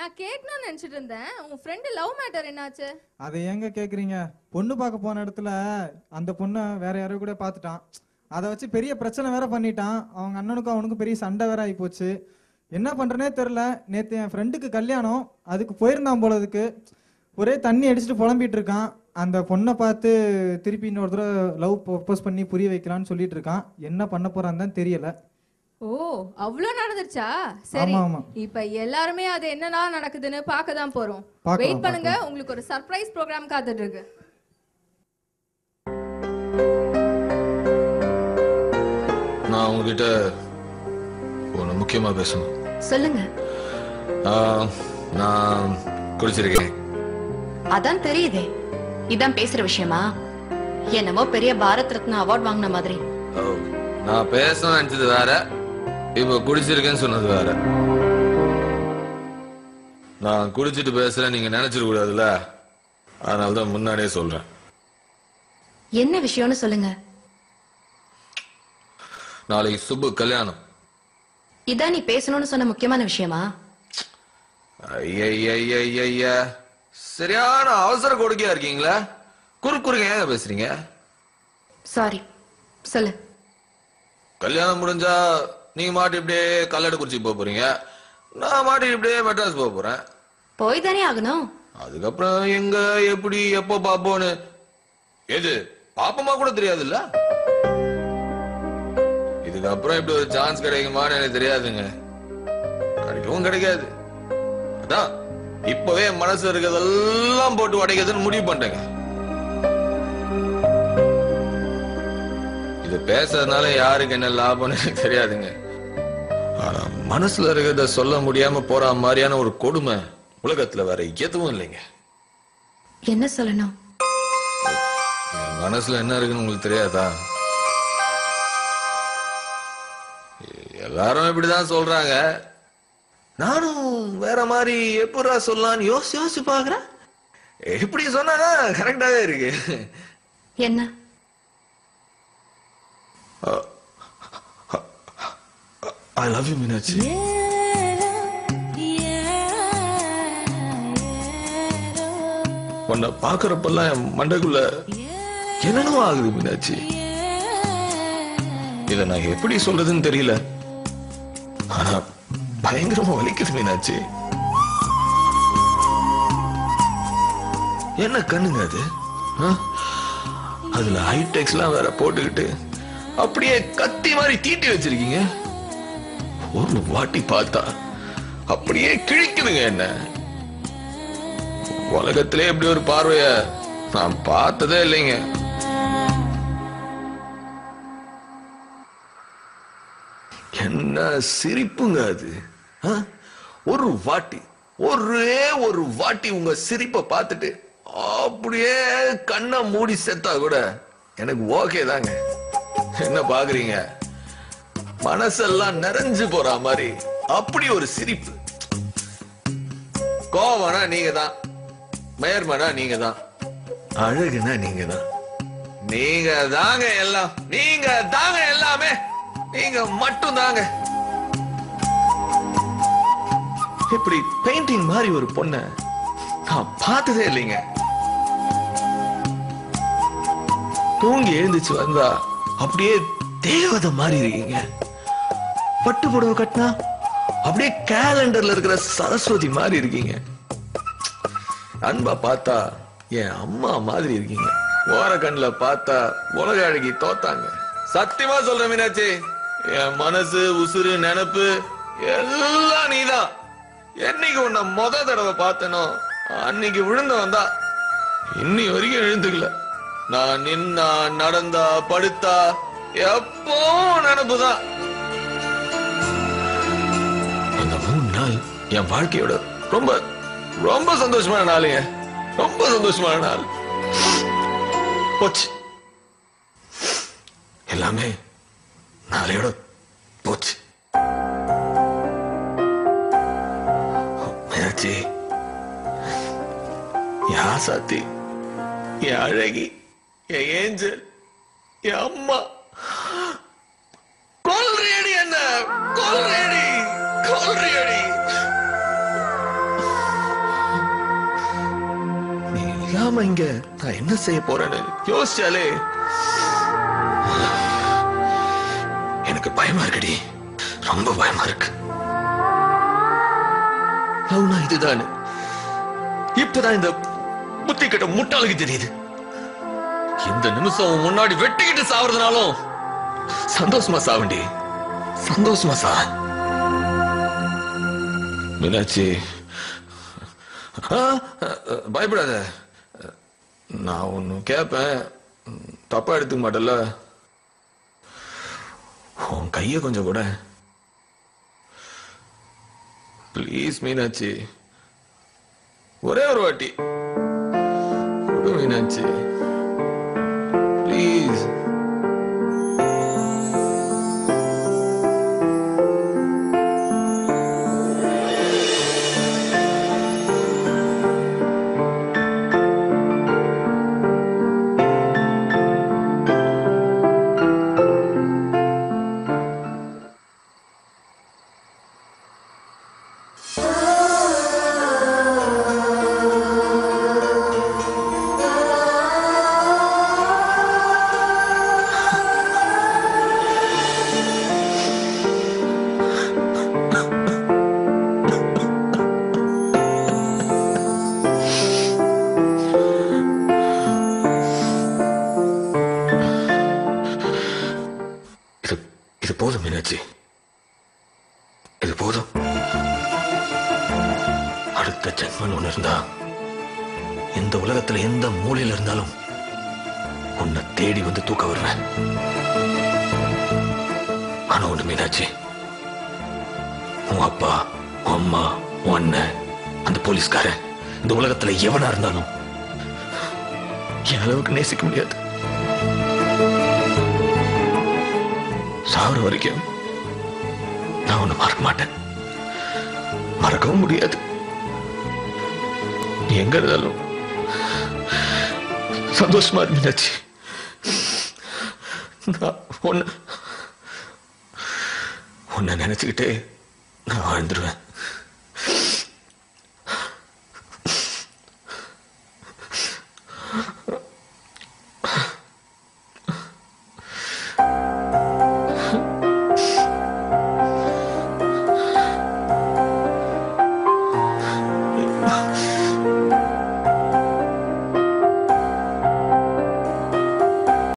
நான் கேட்கணும்னு நினைச்சிட்டு இருந்தேன். உன் ஃப்ரெண்ட் லவ் மேட்டர் என்னாச்சு? அதை ஏங்க கேக்குறீங்க? பொண்ணு பார்க்க போன இடத்துல அந்த பொண்ணை வேற யாரையும் கூட பார்த்துட்டான். அதை வச்சு பெரிய பிரச்சனை வேற பண்ணிட்டான். அவங்க அண்ணனுக்கும் அவனுக்கும் பெரிய சண்டை வேற ஆகி போச்சு. என்ன பண்றேனே தெரில. நேற்று என் ஃப்ரெண்டுக்கு கல்யாணம், அதுக்கு போயிருந்தான் போலதுக்கு. ஒரே தண்ணி அடிச்சுட்டு புலம்பிட்டு இருக்கான். அந்த பொண்ணை பார்த்து திருப்பி இன்னொரு தடவை லவ் ப்ரப்போஸ் பண்ணி புரிய வைக்கலான்னு சொல்லிட்டு இருக்கான். என்ன பண்ண போறான்னு தான் தெரியல. ஓ, அவ்வளோ நடந்துருச்சா? சரி, இப்ப எல்லாருமே அது என்னலாம் நடக்குதுன்னு பார்க்க தான் போறோம். வெயிட் பண்ணுங்க, உங்களுக்கு ஒரு சர்ப்ரைஸ் ப்ரோக்ராம் காத்துட்டு இருக்கு. நான் உங்ககிட்ட ஒன்று முக்கியமா பேசணும். சொல்லுங்க. நான் குடிச்சிருக்கேன். அதான் தெரியுதே. இதான் பேசுற விஷயமா? என்னமோ பெரிய பாரத் ரத்னா அவார்ட் வாங்கின மாதிரி. நான் பேசணும்னு நினைச்சது வேற, இப்ப குடிச்சிருக்கேன்னு சொன்னது வேற. நான் குடிச்சிட்டு பேசுறேன் நீங்க நினைச்சிட கூடாதுல்ல, அதனாலதான் முன்னாடியே சொல்றேன். என்ன விஷயம்னு சொல்லுங்க. நாளைக்கு சுப்பு கல்யாணம். இதான் நீ பேசணும்னு சொன்ன முக்கியமான விஷயமா? ஐயா, சரியான அவசர கொடுக்கையா இருக்கீங்களா? குறுக்குறுங்க ஏங்க பேசுறீங்க? சாரி, சொல்லு. கல்யாணம் முடிஞ்சா நீங்க மாட்டி இப்படியே கல்லடை குறிச்சி போக போறீங்க, நான் மாட்டி இப்படியே மெட்ராஸ் போக போறேன். போய் தானே ஆகணும். அதுக்கப்புறம் எங்க எப்படி எப்போ பாப்போன்னு எது பாப்பமா கூட தெரியாதுல்ல. இதுக்கப்புறம் இப்படி ஒரு சான்ஸ் கிடைக்குமான்னு எனக்கு தெரியாதுங்க. கிடைக்கவும் கிடைக்காது. அதான் இப்பவே மனசு இருக்கிறதெல்லாம் போட்டு உடைக்கிறதுன்னு முடிவு பண்ணிட்டேங்க. இது பேசுறதுனால யாருக்கு என்ன லாபம்னு எனக்கு தெரியாதுங்க. ஆனா மனசுல இருக்கிறத சொல்ல முடியாம போற மாதிரியான ஒரு கொடுமை உலகத்துல வேற எதுவும் இல்லைங்க. என்ன சொல்லணும்? மனசுல என்ன இருக்குன்னு உங்களுக்கு தெரியாதா? எல்லாரும் இப்படிதான் சொல்றாங்க. நானும் வேற மாதிரி எப்படா சொல்லலாம்னு யோசிச்சு பாக்குறேன். எப்படி சொன்னாதான் கரெக்டாவே இருக்கு. என்ன? I love you, Meenakshi. உன்னை பாக்குறப்பெல்லாம் என் மண்டைக்குள்ள என்னென்னவோ ஆகுது மீனாட்சி. இத நான் எப்படி சொல்றதுன்னு தெரியல, ஆனா பயங்கரமா வலிக்குது மீனாட்சி. என்ன கண்ணுங்க அது? அதுல ஹைடெக்ஸ் எல்லாம் வேற போட்டுக்கிட்டு அப்படியே கத்தி மாதிரி தீட்டி வச்சிருக்கீங்க. ஒரு வாட்டி பார்த்தா அப்படியே கிழிக்குதுங்க என்ன. உலகத்திலே இப்படி ஒரு பார்வைய நான் பார்த்ததே இல்லைங்க. என்ன சிரிப்புங்க அது? ஒரு வாட்டி, ஒரே ஒரு வாட்டி உங்க சிரிப்பை பார்த்துட்டு அப்படியே கண்ணை மூடி செத்தா கூட எனக்கு ஓகே தாங்க. என்ன பாக்குறீங்க? மனசெல்லாம் நிறைஞ்சு போற மாதிரி அப்படி ஒரு சிரிப்பு. கோவம்னா நீங்க தான், மேர்மனா நீங்க தான், அழகுனா நீங்க தான். நீங்க தாங்க எல்லாம், நீங்க தாங்க எல்லாமே, நீங்க மட்டும் தாங்க. இப்படி பெயிண்டிங் மாதிரி ஒரு பொண்ண நான் பார்த்ததே இல்லைங்க. தூங்கி எழுந்துச்சு வந்தா அப்படியே தேவதை மாதிரி இருக்கீங்க. பட்டு புடவை கட்டினா அப்படியே கேலண்டர்ல இருக்கிற சரஸ்வதி மாதிரி இருக்கீங்க. அன்பா பார்த்தா என் அம்மா மாதிரி இருக்கீங்க. ஓர கண்ணுல பார்த்தா உலக அழகி தோத்தாங்க. சத்தியமா சொல்ற மீனாட்சி, என் மனசு உசுறு நினைப்பு எல்லாம் நீதான். என்னைக்கு உன்னை முத தடவை பார்த்தனோ அன்னைக்கு விழுந்த வந்தா இன்னி வரைக்கும் எழுந்துக்கல. நான் நின்னா நடந்தா படுத்தா எப்போ நினைப்புதான். அந்த 3 நாள் என் வாழ்க்கையோட ரொம்ப ரொம்ப சந்தோஷமான நாளுங்க. ரொம்ப சந்தோஷமான நாள். போச்சு எல்லாமே, நாளையோட போச்சு. மீனாட்சி, யா சாத்தி, என் அழகி, என் ஏஞ்சல், என் அம்மா, கொல்றியடி என்ன, கொல்றியடி, கொல்றியடி. இல்லாம இங்க நான் என்ன செய்ய போறேன்னு யோசிச்சாலே எனக்கு பயமா இருக்குடி, ரொம்ப பயமா இருக்கு. லவ்னா இதுதான், இப்பதான் இந்த புத்தி கட்ட முட்டாளுக்கு தெரியுது. இந்த நிமிஷம் முன்னாடி வெட்டிக்கிட்டு சாவறதுனாலும் சந்தோஷமா சாவண்டி, சந்தோஷமா சா. மீனாட்சி பயப்படாத, நான் ஒன்னு கேட்பேன், தப்பா எடுத்துக்க மாட்டல. உன் கைய கொஞ்சம் கூட ப்ளீஸ் மீனாட்சி, ஒரே ஒரு வாட்டி கொடு மீனாட்சி ப்ளீஸ். இது போதும் மீனாட்சி, இது போதும். அடுத்த ஜென்மன் ஒண்ணு இருந்தா இந்த உலகத்துல எந்த மூலையில இருந்தாலும் உன்னை தேடி வந்து தூக்க வருவேன். ஆனா ஒண்ணு மீனாட்சி, உன் அப்பா, உன் அம்மா, உன் அண்ணன், அந்த போலீஸ்காரன், இந்த உலகத்துல எவனா இருந்தாலும் என் அளவுக்கு நேசிக்க முடியாது. சாவர வரைக்கும் நான் உன்னை மறக்க மாட்டேன், மறக்கவும் முடியாது. நீ எங்க இருந்தாலும் சந்தோஷமா இருந்துச்சு. உன்னை நினைச்சுக்கிட்டே நான் வாழ்ந்துருவேன்.